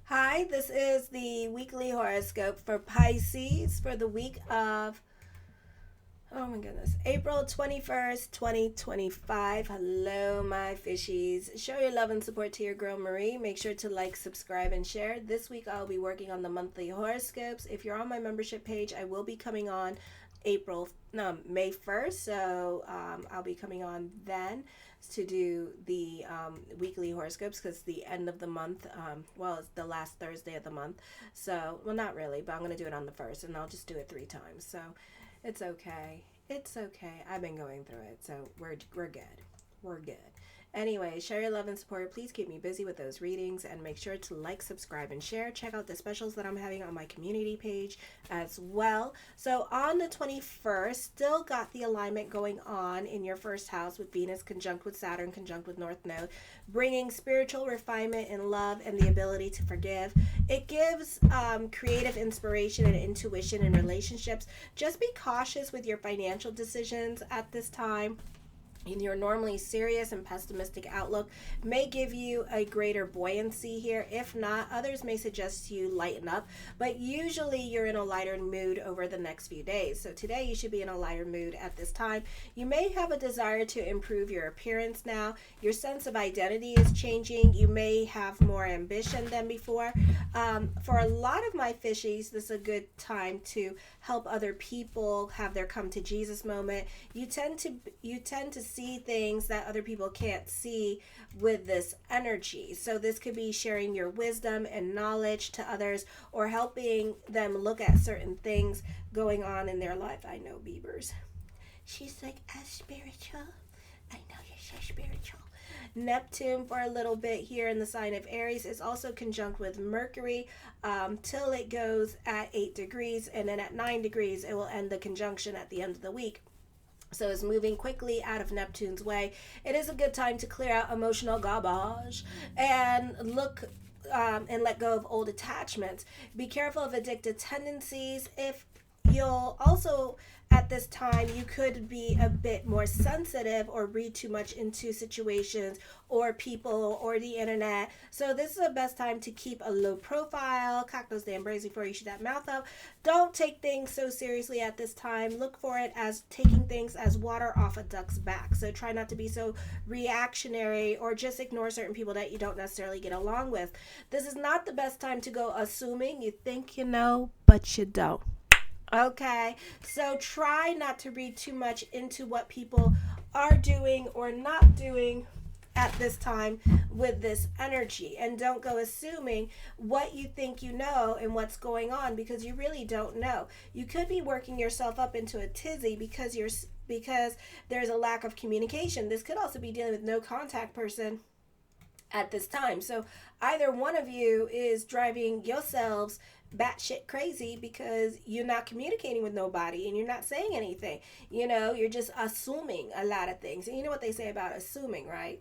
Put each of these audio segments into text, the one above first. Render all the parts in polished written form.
Hi, this is the weekly horoscope for Pisces for the week of, oh my goodness, April 21st, 2025. Hello, my fishies. Show your love and support to your girl Marie. Make sure to like, subscribe, and share. This week I'll be working on the monthly horoscopes. If you're on my membership page, I will be coming on May 1st. So I'll be coming on then to do the weekly horoscopes because the end of the month, it's the last Thursday of the month. So, well, not really, but I'm going to do it on the 1st and I'll just do it 3 times. So it's okay. It's okay. I've been going through it. So we're good. We're good. Anyway, share your love and support. Please keep me busy with those readings and make sure to like, subscribe, and share. Check out the specials that I'm having on my community page as well. So on the 21st, still got the alignment going on in your first house with Venus conjunct with Saturn conjunct with North Node, bringing spiritual refinement and love and the ability to forgive. It gives creative inspiration and intuition in relationships. Just be cautious with your financial decisions at this time. Your normally serious and pessimistic outlook may give you a greater buoyancy here. If not, others may suggest you lighten up, but usually you're in a lighter mood over the next few days. So today you should be in a lighter mood at this time. You may have a desire to improve your appearance now. Your sense of identity is changing. You may have more ambition than before. For a lot of my fishies, this is a good time to help other people have their come to Jesus moment. You tend to see things that other people can't see with this energy. So this could be sharing your wisdom and knowledge to others or helping them look at certain things going on in their life. I know Beavers. She's like, as spiritual. I know you're so spiritual. Neptune for a little bit here in the sign of Aries is also conjunct with Mercury till it goes at 8 degrees, and then at 9 degrees it will end the conjunction at the end of the week. So it's moving quickly out of Neptune's way. It is a good time to clear out emotional garbage and look and let go of old attachments. Be careful of addictive tendencies. If you'll also at this time you could be a bit more sensitive or read too much into situations or people or the internet. So this is the best time to keep a low profile. Cock those damn braids before you shoot that mouth up. Don't take things so seriously at this time. Look for it as taking things as water off a duck's back. So try not to be so reactionary or just ignore certain people that you don't necessarily get along with. This is not the best time to go assuming you think you know, but you don't. Okay, so try not to read too much into what people are doing or not doing at this time with this energy, and don't go assuming what you think you know and what's going on because you really don't know. You could be working yourself up into a tizzy because there's a lack of communication. This could also be dealing with no contact person at this time. So either one of you is driving yourselves batshit crazy because you're not communicating with nobody and you're not saying anything. You're just assuming a lot of things. And you know what they say about assuming, right?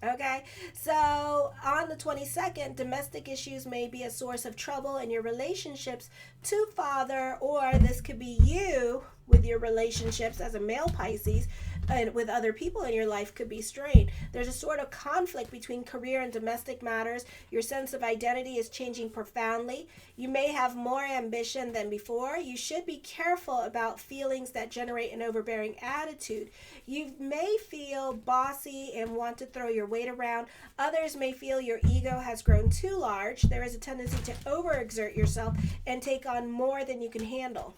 Okay, so on the 22nd, domestic issues may be a source of trouble in your relationships to father, or this could be you with your relationships as a male Pisces and with other people in your life could be strained. There's a sort of conflict between career and domestic matters. Your sense of identity is changing profoundly. You may have more ambition than before. You should be careful about feelings that generate an overbearing attitude. You may feel bossy and want to throw your weight around. Others may feel your ego has grown too large. There is a tendency to overexert yourself and take on more than you can handle.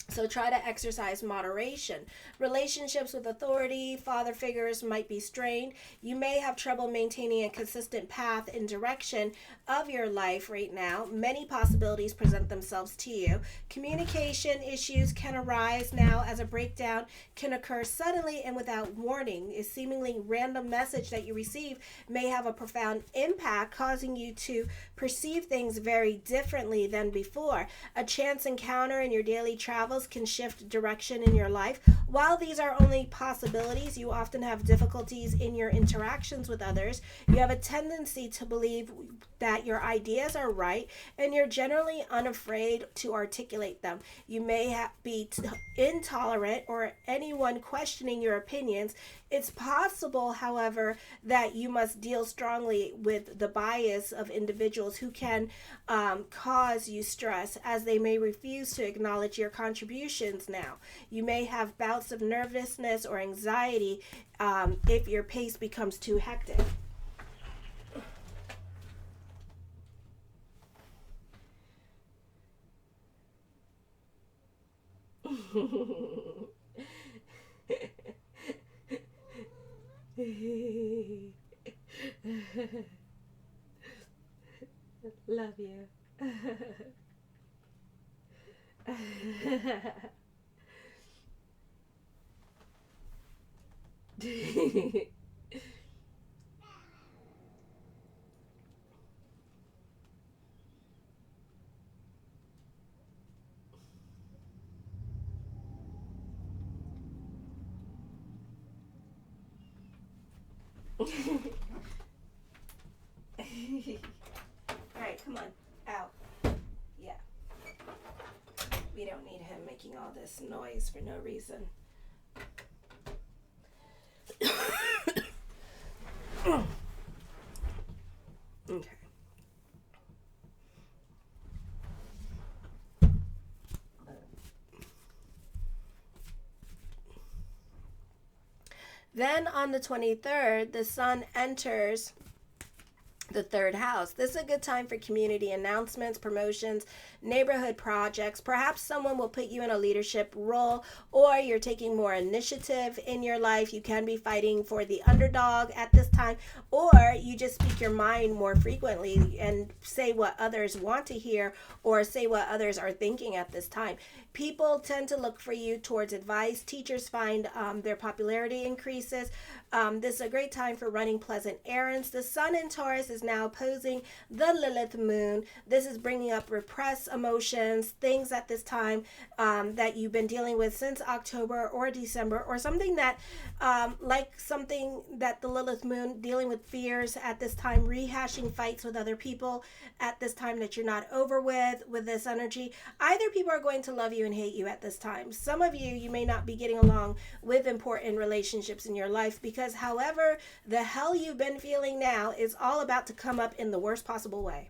So try to exercise moderation. Relationships with authority, father figures might be strained. You may have trouble maintaining a consistent path and direction of your life right now. Many possibilities present themselves to you. Communication issues can arise now as a breakdown can occur suddenly and without warning. A seemingly random message that you receive may have a profound impact, causing you to perceive things very differently than before. A chance encounter in your daily travels can shift direction in your life. While these are only possibilities, you often have difficulties in your interactions with others. You have a tendency to believe that your ideas are right, and you're generally unafraid to articulate them. You may be intolerant or anyone questioning your opinions. It's possible, however, that you must deal strongly with the bias of individuals who can cause you stress, as they may refuse to acknowledge your contributions now. You may have bouts of nervousness or anxiety if your pace becomes too hectic. Love you. Alright, come on. Out. Yeah. We don't need him making all this noise for no reason. Okay. Then on the 23rd, the sun enters the third house. This is a good time for community announcements, promotions, neighborhood projects. Perhaps someone will put you in a leadership role, or you're taking more initiative in your life. You can be fighting for the underdog at this time, or you just speak your mind more frequently and say what others want to hear, or say what others are thinking at this time. People tend to look for you towards advice. Teachers find their popularity increases. This is a great time for running pleasant errands. The sun in Taurus is now opposing the Lilith moon. This is bringing up repressed emotions, things at this time that you've been dealing with since October or December, or something that like something that the Lilith moon, dealing with fears at this time, rehashing fights with other people at this time that you're not over with this energy. Either people are going to love you and hate you at this time. Some of you may not be getting along with important relationships in your life, because however the hell you've been feeling now is all about to come up in the worst possible way.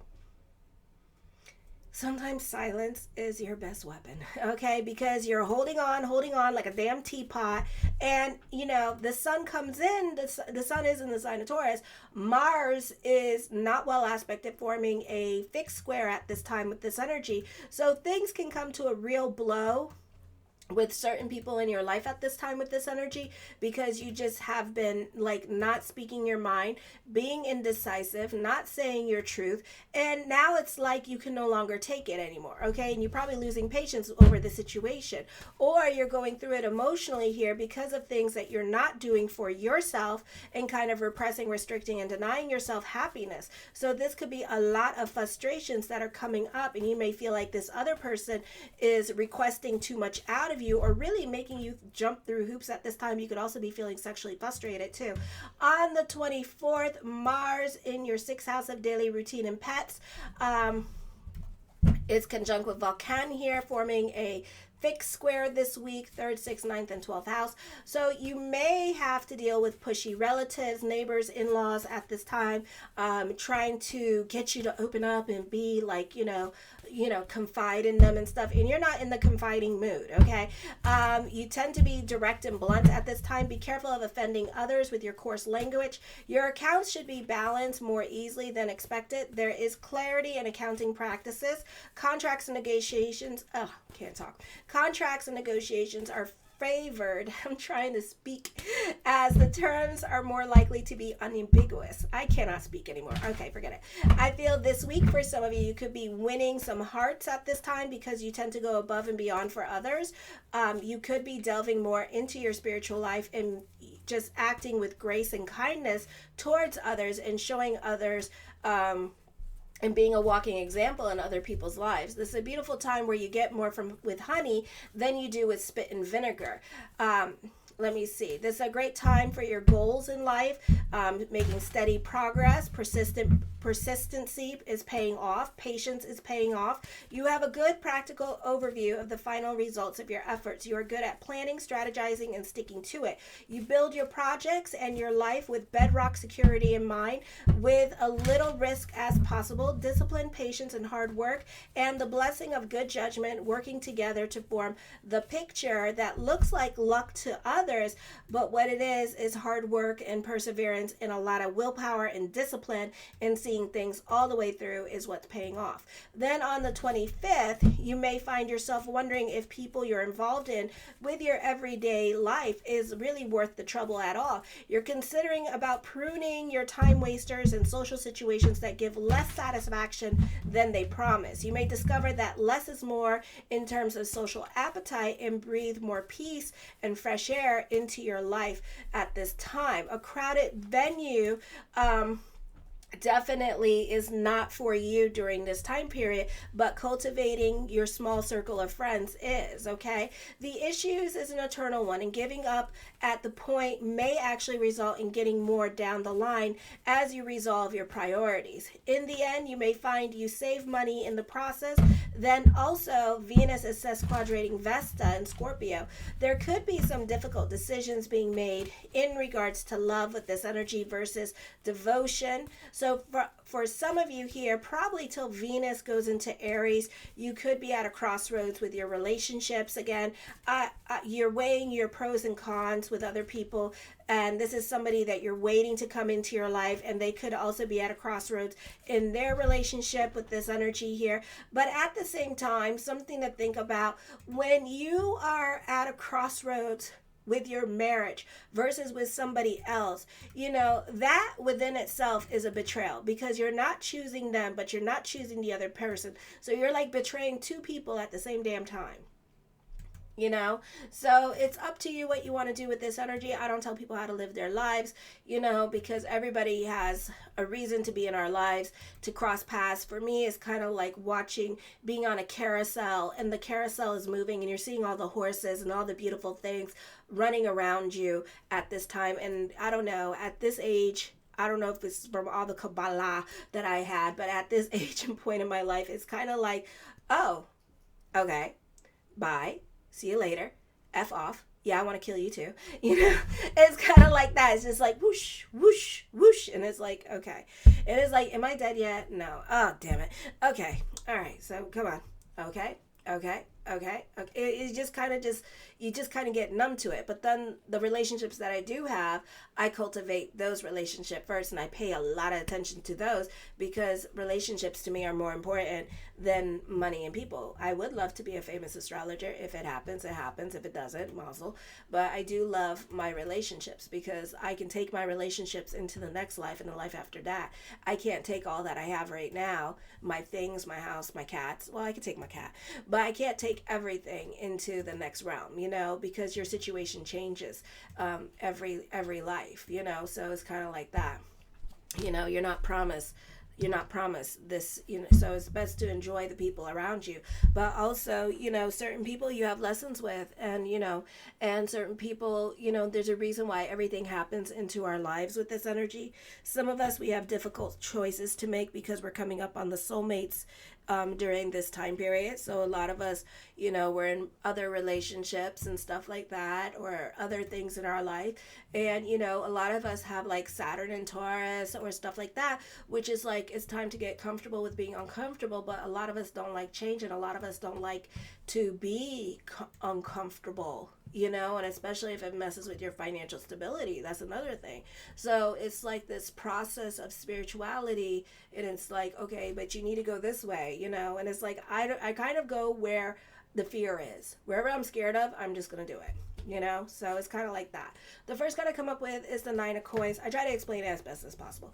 Sometimes silence is your best weapon, okay? Because you're holding on like a damn teapot, and you know the sun comes in. The sun is in the sign of Taurus. Mars is not well aspected, forming a fixed square at this time with this energy. So things can come to a real blow with certain people in your life at this time with this energy, because you just have been like not speaking your mind, being indecisive, not saying your truth, and now it's like you can no longer take it anymore, okay? And you're probably losing patience over the situation, or you're going through it emotionally here because of things that you're not doing for yourself and kind of repressing, restricting, and denying yourself happiness. So this could be a lot of frustrations that are coming up, and you may feel like this other person is requesting too much out of you, or really making you jump through hoops at this time. You could also be feeling sexually frustrated too. On the 24th, Mars in your 6th house of daily routine and pets is conjunct with Vulcan here, forming a fixed square this week, 3rd, 6th, 9th, and 12th house. So you may have to deal with pushy relatives, neighbors, in-laws at this time, trying to get you to open up and be like, confide in them and stuff, and you're not in the confiding mood, okay? You tend to be direct and blunt at this time. Be careful of offending others with your coarse language. Your accounts should be balanced more easily than expected. There is clarity in accounting practices. Contracts and negotiations, Contracts and negotiations are favored. I'm trying to speak, as the terms are more likely to be unambiguous. I cannot speak anymore. Okay, forget it. I feel this week for some of you, you could be winning some hearts at this time because you tend to go above and beyond for others. You could be delving more into your spiritual life and just acting with grace and kindness towards others and showing others and being a walking example in other people's lives. This is a beautiful time where you get more with honey than you do with spit and vinegar. Let me see. This is a great time for your goals in life, making steady progress, persistent Persistency is paying off. Patience is paying off. You have a good practical overview of the final results of your efforts. You are good at planning, strategizing, and sticking to it. You build your projects and your life with bedrock security in mind, with a little risk as possible. Discipline, patience, and hard work, and the blessing of good judgment working together to form the picture that looks like luck to others, but what it is hard work and perseverance and a lot of willpower and discipline, and seeing things all the way through is what's paying off. Then on the 25th, you may find yourself wondering if people you're involved in with your everyday life is really worth the trouble at all. You're considering about pruning your time wasters and social situations that give less satisfaction than they promise. You may discover that less is more in terms of social appetite and breathe more peace and fresh air into your life at this time. A crowded venue definitely is not for you during this time period, but cultivating your small circle of friends is, okay? The issues is an eternal one, and giving up at the point may actually result in getting more down the line as you resolve your priorities. In the end, you may find you save money in the process. Then also, Venus is sesquadrating Vesta in Scorpio. There could be some difficult decisions being made in regards to love with this energy versus devotion. So for some of you here, probably till Venus goes into Aries, you could be at a crossroads with your relationships. Again, you're weighing your pros and cons with other people, and this is somebody that you're waiting to come into your life, and they could also be at a crossroads in their relationship with this energy here. But at the same time, something to think about when you are at a crossroads with your marriage versus with somebody else, that within itself is a betrayal, because you're not choosing them, but you're not choosing the other person. So you're like betraying two people at the same damn time. So it's up to you what you want to do with this energy. I don't tell people how to live their lives, because everybody has a reason to be in our lives, to cross paths. For me, it's kind of like being on a carousel, and the carousel is moving, and you're seeing all the horses and all the beautiful things running around you at this time. And I don't know, at this age, I don't know if it's from all the Kabbalah that I had, but at this age and point in my life, it's kind of like, oh, okay, bye. See you later. F off. Yeah, I want to kill you too. It's kind of like that. It's just like whoosh, whoosh, whoosh. And it's like, okay. It is like, am I dead yet? No. Oh, damn it. Okay. All right. So come on. Okay. It's just kind of you just kind of get numb to it. But then the relationships that I do have, I cultivate those relationships first, and I pay a lot of attention to those, because relationships to me are more important than money and people. I would love to be a famous astrologer. If it happens, it happens. If it doesn't, mazel. But I do love my relationships, because I can take my relationships into the next life and the life after that. I can't take all that I have right now, my things, my house, my cats. Well, I can take my cat, but I can't take everything into the next realm, because your situation changes every life, so it's kind of like that. You're not promised this, so it's best to enjoy the people around you, but also, certain people you have lessons with, and and certain people, there's a reason why everything happens into our lives with this energy. Some of us, we have difficult choices to make because we're coming up on the soulmates during this time period. So a lot of us, we're in other relationships and stuff like that, or other things in our life. And, a lot of us have like Saturn and Taurus or stuff like that, which is like, it's time to get comfortable with being uncomfortable. But a lot of us don't like change, and a lot of us don't like to be uncomfortable, and especially if it messes with your financial stability. That's another thing. So it's like this process of spirituality, and it's like, okay, but you need to go this way, and it's like, I kind of go where the fear is. Wherever I'm scared of, I'm just going to do it. So it's kind of like that. The first card I come up with is the Nine of Coins. I try to explain it as best as possible.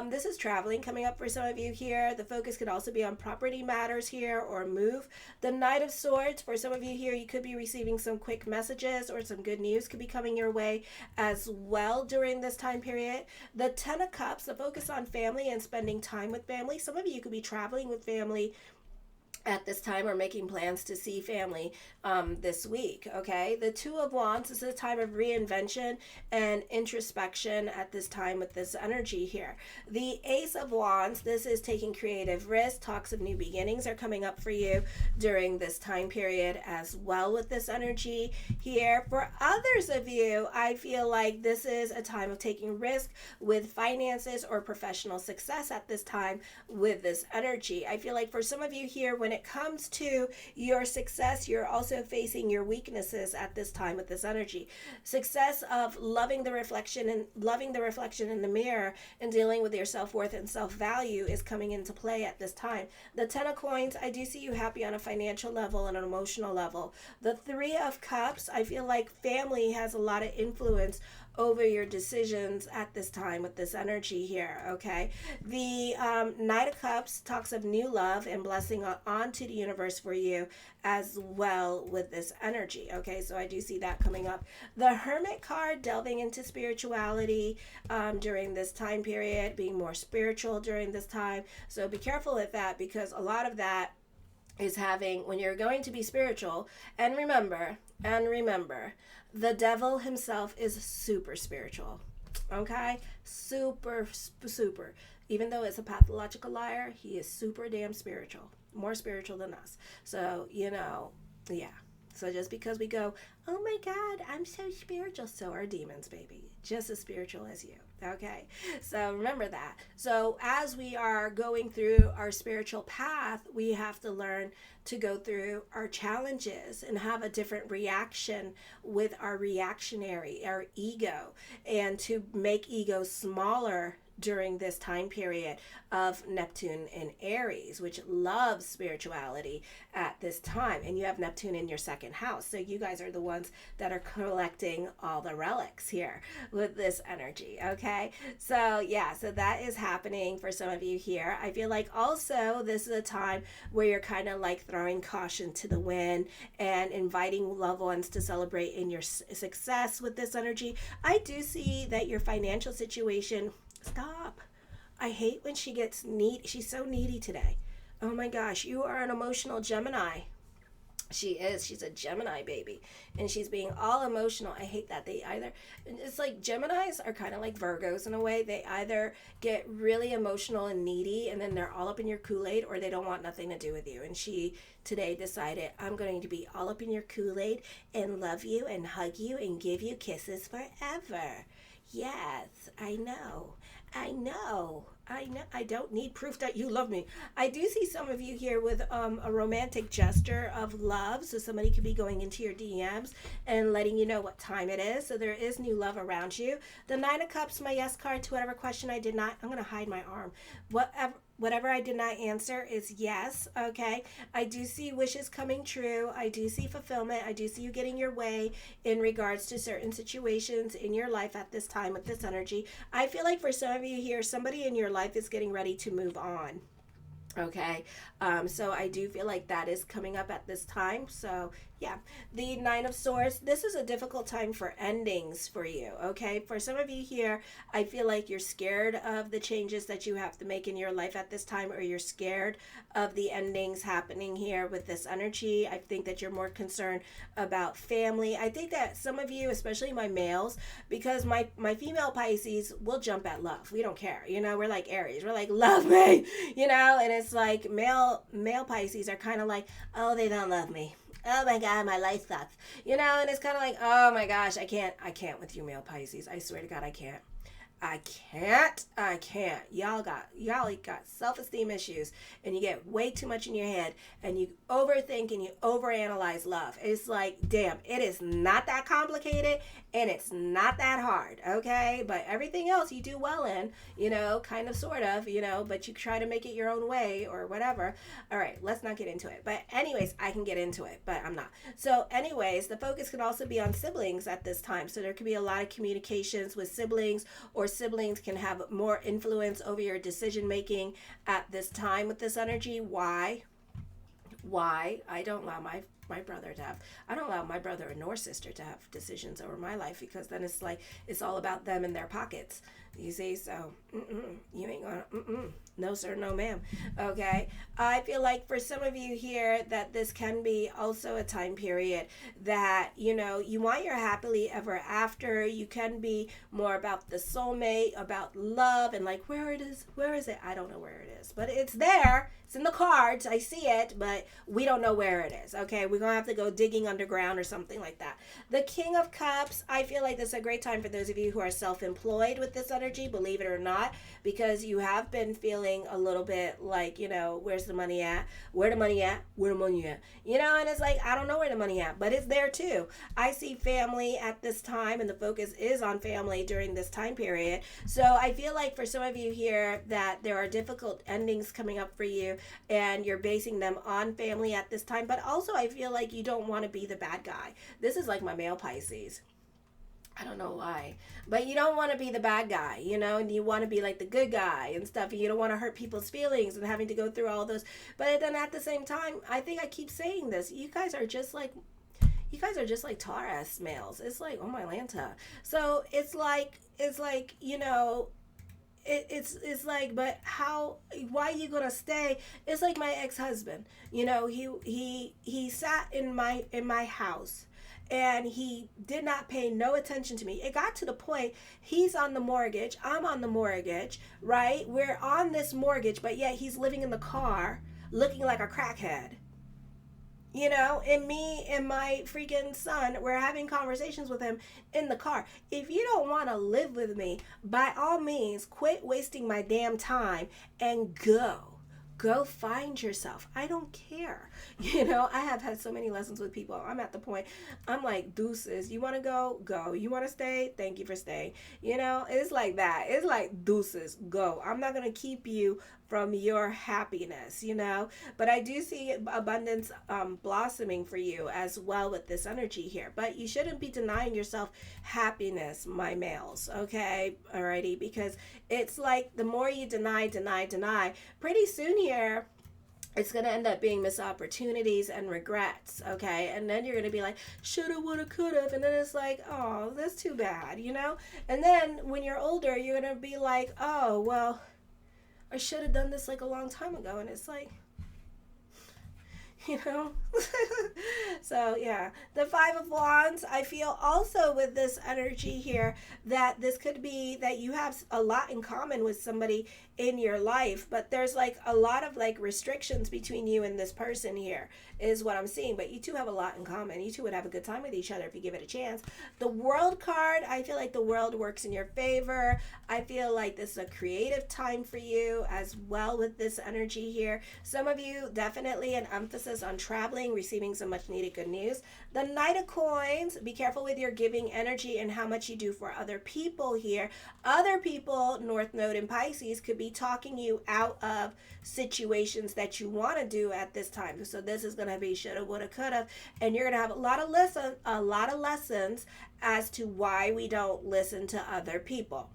This is traveling coming up for some of you here. The focus could also be on property matters here, or move. The Knight of Swords, for some of you here, you could be receiving some quick messages, or some good news could be coming your way as well during this time period. The Ten of Cups, the focus on family and spending time with family. Some of you could be traveling with family at this time, or making plans to see family this week. Okay, the Two of Wands is a time of reinvention and introspection at this time with this energy here. The Ace of Wands, this is taking creative risks. Talks of new beginnings are coming up for you during this time period as well with this energy here. For others of you, I feel like this is a time of taking risk with finances or professional success at this time with this energy. I feel like for some of you here, when it comes to your success, you're also facing your weaknesses at this time with this energy. Success of loving the reflection in the mirror and dealing with your self-worth and self-value is coming into play at this time. The Ten of Coins, I do see you happy on a financial level and an emotional level. The Three of Cups, I feel like family has a lot of influence over your decisions at this time with this energy here. Okay, the Knight of Cups talks of new love and blessing onto the universe for you as well with this energy. Okay, so I do see that coming up. The Hermit card, delving into spirituality during this time period, being more spiritual during this time. So be careful with that, because a lot of that is having, when you're going to be spiritual, and remember, the devil himself is super spiritual. Okay, super. Even though it's a pathological liar, he is super damn spiritual, more spiritual than us. So yeah, so just because we go, oh my God, I'm so spiritual, so are demons, baby, just as spiritual as you. Okay, so remember that. So as we are going through our spiritual path, we have to learn to go through our challenges and have a different reaction with our ego, and to make ego smaller during this time period of Neptune in Aries, which loves spirituality at this time. And you have Neptune in your second house. So you guys are the ones that are collecting all the relics here with this energy. Okay. So yeah, so that is happening for some of you here. I feel like also this is a time where you're kind of like throwing caution to the wind and inviting loved ones to celebrate in your success with this energy. I do see that your financial situation, stop. I hate when she gets needy. She's so needy today. Oh my gosh, you are an emotional Gemini. She is. She's a Gemini, baby. And she's being all emotional. I hate that. It's like Geminis are kind of like Virgos in a way. They either get really emotional and needy, and then they're all up in your Kool-Aid, or they don't want nothing to do with you. And she today decided, I'm going to be all up in your Kool-Aid and love you and hug you and give you kisses forever. Yes, I know. I don't need proof that you love me. I do see some of you here with a romantic gesture of love. So somebody could be going into your DMs and letting you know what time it is. So there is new love around you. The Nine of Cups, my yes card to whatever question I did not. I'm going to hide my arm. Whatever I did not answer is yes. Okay. I do see wishes coming true. I do see fulfillment. I do see you getting your way in regards to certain situations in your life at this time with this energy. I feel like for some of you here, somebody in your life is getting ready to move on. Okay, so I do feel like that is coming up at this time. So yeah, the Nine of Swords, this is a difficult time for endings for you. Okay, for some of you here, I feel like you're scared of the changes that you have to make in your life at this time, or you're scared of the endings happening here with this energy. I think that you're more concerned about family. I think that some of you, especially my males, because my female Pisces will jump at love. We don't care. We're like Aries. We're like, love me, and it's like male Pisces are kind of like, oh, they don't love me. Oh my God, my life sucks. And it's kind of like, oh my gosh, I can't with you male Pisces. I swear to God, I can't. Y'all got self-esteem issues, and you get way too much in your head, and you overthink and you overanalyze love. It's like, damn, it is not that complicated, and it's not that hard, okay? But everything else you do well in, kind of, sort of, but you try to make it your own way or whatever. All right, let's not get into it. But anyways, I can get into it, but I'm not. So anyways, the focus can also be on siblings at this time. So there could be a lot of communications with siblings, or siblings can have more influence over your decision making at this time with this energy. Why? I don't allow my brother to have, I don't allow my brother nor sister to have decisions over my life, because then it's like, it's all about them and their pockets. You see, so you ain't gonna, no sir, no ma'am. Okay, I feel like for some of you here that this can be also a time period that, you know, you want your happily ever after. You can be more about the soulmate, about love, and like, where is it? I don't know where it is, but it's there. It's in the cards. I see it, but we don't know where it is. Okay, we're gonna have to go digging underground or something like that. The King of Cups, I feel like this is a great time for those of you who are self-employed with this energy, believe it or not, because you have been feeling a little bit like, you know, where's the money at? Where the money at? Where the money at? You know, and it's like, I don't know where the money at, but it's there too. I see family at this time, and the focus is on family during this time period. So I feel like for some of you here that there are difficult endings coming up for you, and you're basing them on family at this time. But also I feel like you don't want to be the bad guy. This is like my male Pisces. I don't know why, but you don't want to be the bad guy, you know, and you want to be like the good guy and stuff, and you don't want to hurt people's feelings and having to go through all those. But then at the same time, I think I keep saying this, you guys are just like Taurus males. It's like, oh my Lanta. So it's like, you know, it's like, but why are you gonna stay? It's like my ex-husband, you know, he sat in my house, and he did not pay no attention to me. It got to the point, he's on the mortgage, I'm on the mortgage, right? We're on this mortgage, but yet he's living in the car looking like a crackhead. You know, and me and my freaking son, we're having conversations with him in the car. If you don't want to live with me, by all means, quit wasting my damn time and go. Go find yourself. I don't care. You know, I have had so many lessons with people. I'm at the point, I'm like, deuces. You want to go? Go. You want to stay? Thank you for staying. You know, it's like that. It's like, deuces, go. I'm not going to keep you from your happiness, you know. But I do see abundance blossoming for you as well with this energy here. But you shouldn't be denying yourself happiness, my males, okay? Alrighty, because it's like the more you deny, pretty soon here, it's going to end up being missed opportunities and regrets, okay? And then you're going to be like, shoulda, woulda, coulda. And then it's like, oh, that's too bad, you know? And then when you're older, you're going to be like, oh, well, I should have done this like a long time ago. And it's like, you know. So yeah, the Five of Wands, I feel also with this energy here that this could be that you have a lot in common with somebody in your life, but there's like a lot of like restrictions between you and this person here is what I'm seeing. But you two have a lot in common. You two would have a good time with each other if you give it a chance. The World card, I feel like the world works in your favor. I feel like this is a creative time for you as well with this energy here. Some of you definitely an emphasis on traveling, receiving some much needed good news. The Knight of Coins, be careful with your giving energy and how much you do for other people here. Other people, North Node in Pisces, could be talking you out of situations that you want to do at this time. So this is going to be shoulda, woulda, coulda, and you're going to have a lot of lessons as to why we don't listen to other people.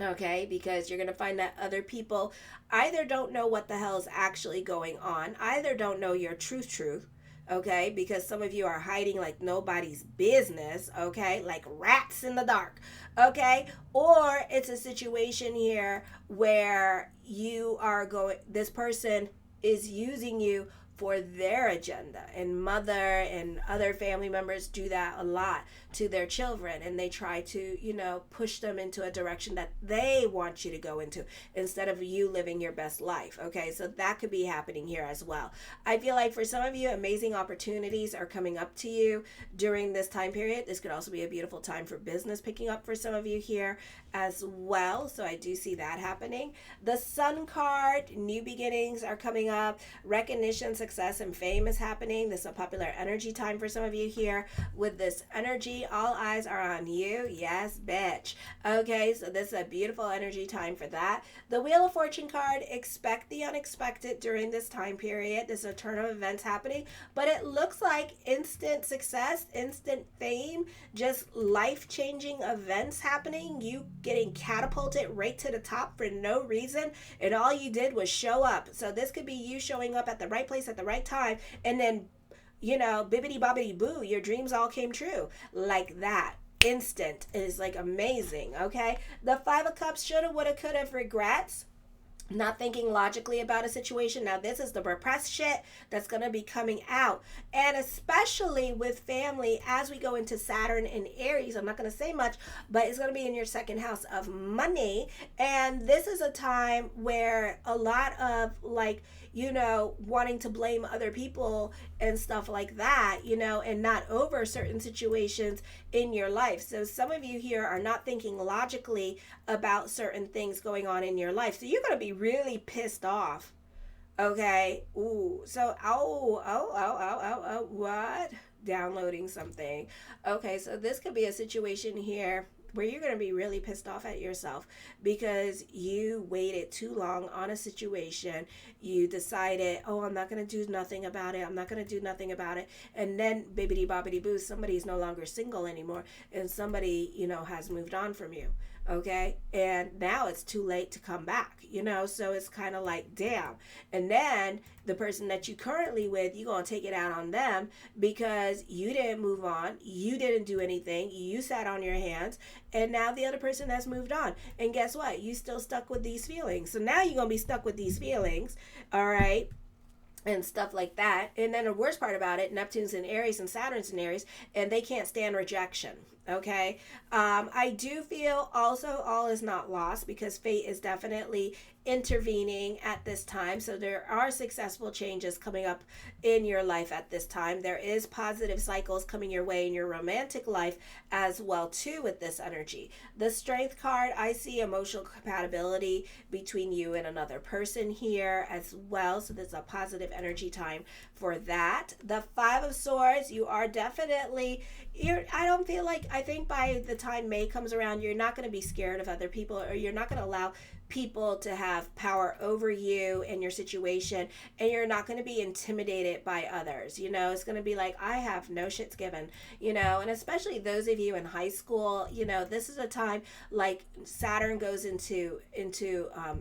Okay, because you're going to find that other people either don't know what the hell is actually going on, either don't know your truth, okay, because some of you are hiding like nobody's business, okay, like rats in the dark, okay, or it's a situation here where you are going, this person is using you for their agenda, and mother and other family members do that a lot to their children, and they try to, you know, push them into a direction that they want you to go into instead of you living your best life. Okay, so that could be happening here as well. I feel like for some of you, amazing opportunities are coming up to you during this time period. This could also be a beautiful time for business picking up for some of you here as well. So I do see that happening. The Sun card, new beginnings are coming up, recognition, success, and fame is happening. This is a popular energy time for some of you here with this energy. All eyes are on you. Yes, bitch. Okay, so this is a beautiful energy time for that. The Wheel of Fortune card, expect the unexpected during this time period. This is a turn of events happening, but it looks like instant success, instant fame, just life-changing events happening. You getting catapulted right to the top for no reason, and all you did was show up. So this could be you showing up at the right place at the right time, and then bibbity bobbity boo, your dreams all came true. Like that. Instant is like amazing, okay? The Five of Cups, shoulda, woulda, coulda, regrets, not thinking logically about a situation. Now, this is the repressed shit that's going to be coming out. And especially with family, as we go into Saturn and Aries, I'm not going to say much, but it's going to be in your second house of money. And this is a time where a lot of wanting to blame other people and stuff like that, and not over certain situations in your life. So some of you here are not thinking logically about certain things going on in your life. So you're going to be really pissed off. Okay. Ooh. So, what? Downloading something. Okay. So this could be a situation here where you're going to be really pissed off at yourself because you waited too long on a situation. You decided, I'm not going to do nothing about it. I'm not going to do nothing about it. And then, bibbity bobbity boo, somebody's no longer single anymore. And somebody, has moved on from you. Okay. And now it's too late to come back, so it's kind of like, damn. And then the person that you currently with, you're going to take it out on them because you didn't move on. You didn't do anything. You sat on your hands. And now the other person has moved on. And guess what? You still stuck with these feelings. So now you're going to be stuck with these feelings. All right. And stuff like that. And then the worst part about it, Neptune's in Aries and Saturn's in Aries, and they can't stand rejection. Okay. I do feel also all is not lost because fate is definitely intervening at this time. So there are successful changes coming up in your life at this time. There is positive cycles coming your way in your romantic life as well too with this energy. The Strength card, I see emotional compatibility between you and another person here as well. So there's a positive energy time for that. The Five of Swords, you are definitely, I think by the time May comes around, you're not going to be scared of other people, or you're not going to allow people to have power over you and your situation, and you're not going to be intimidated by others. It's going to be like, I have no shits given, and especially those of you in high school, this is a time like Saturn goes into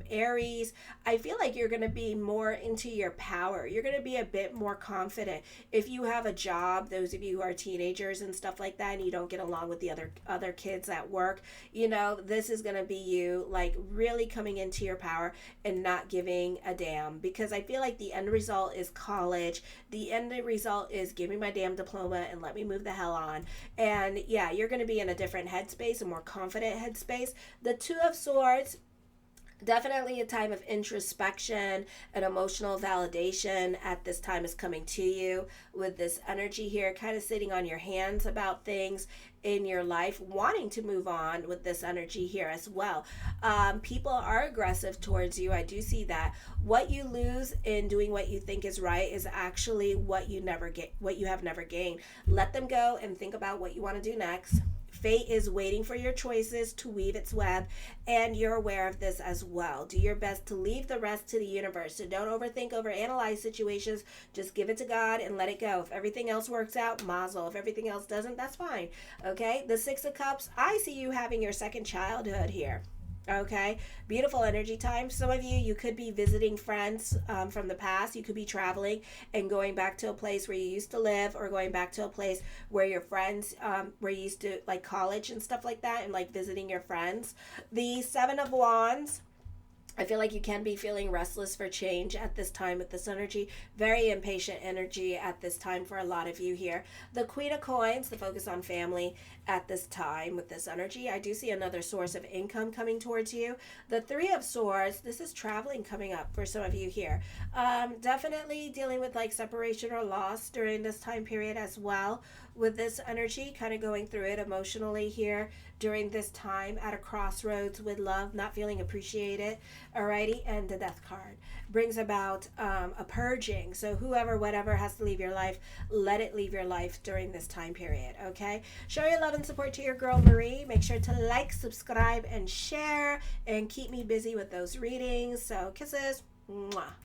Aries. I feel like you're going to be more into your power. You're going to be a bit more confident. If you have a job, those of you who are teenagers and stuff like that, and you don't get along with the other kids at work, this is going to be you like really coming into your power and not giving a damn, because I feel like the end result is college. The end result is give me my damn diploma and let me move the hell on. And yeah, you're going to be in a different headspace, a more confident headspace. The Two of Swords, definitely a time of introspection and emotional validation at this time is coming to you with this energy here, kind of sitting on your hands about things in your life, wanting to move on with this energy here as well. People are aggressive towards you. I do see that. What you lose in doing what you think is right is actually what you have never gained. Let them go and think about what you want to do next. Fate is waiting for your choices to weave its web, and you're aware of this as well. Do your best to leave the rest to the universe. So don't overthink, overanalyze situations. Just give it to God and let it go. If everything else works out, mazel. If everything else doesn't, that's fine. Okay? The Six of Cups, I see you having your second childhood here. Okay, beautiful energy time. Some of you could be visiting friends from the past. You could be traveling and going back to a place where you used to live, or going back to a place where your friends were used to, like college and stuff like that, and like visiting your friends. The Seven of Wands, I feel like you can be feeling restless for change at this time with this energy. Very impatient energy at this time for a lot of you here. The Queen of Coins, the focus on family at this time with this energy. I do see another source of income coming towards you. The Three of Swords, this is traveling coming up for some of you here. Definitely dealing with like separation or loss during this time period as well with this energy, kind of going through it emotionally here during this time, at a crossroads with love, not feeling appreciated. Alrighty, and the Death card brings about a purging. So whoever, whatever has to leave your life, let it leave your life during this time period. Okay, show your love and support to your girl Marie. Make sure to like, subscribe, and share, and keep me busy with those readings. So kisses. Mwah.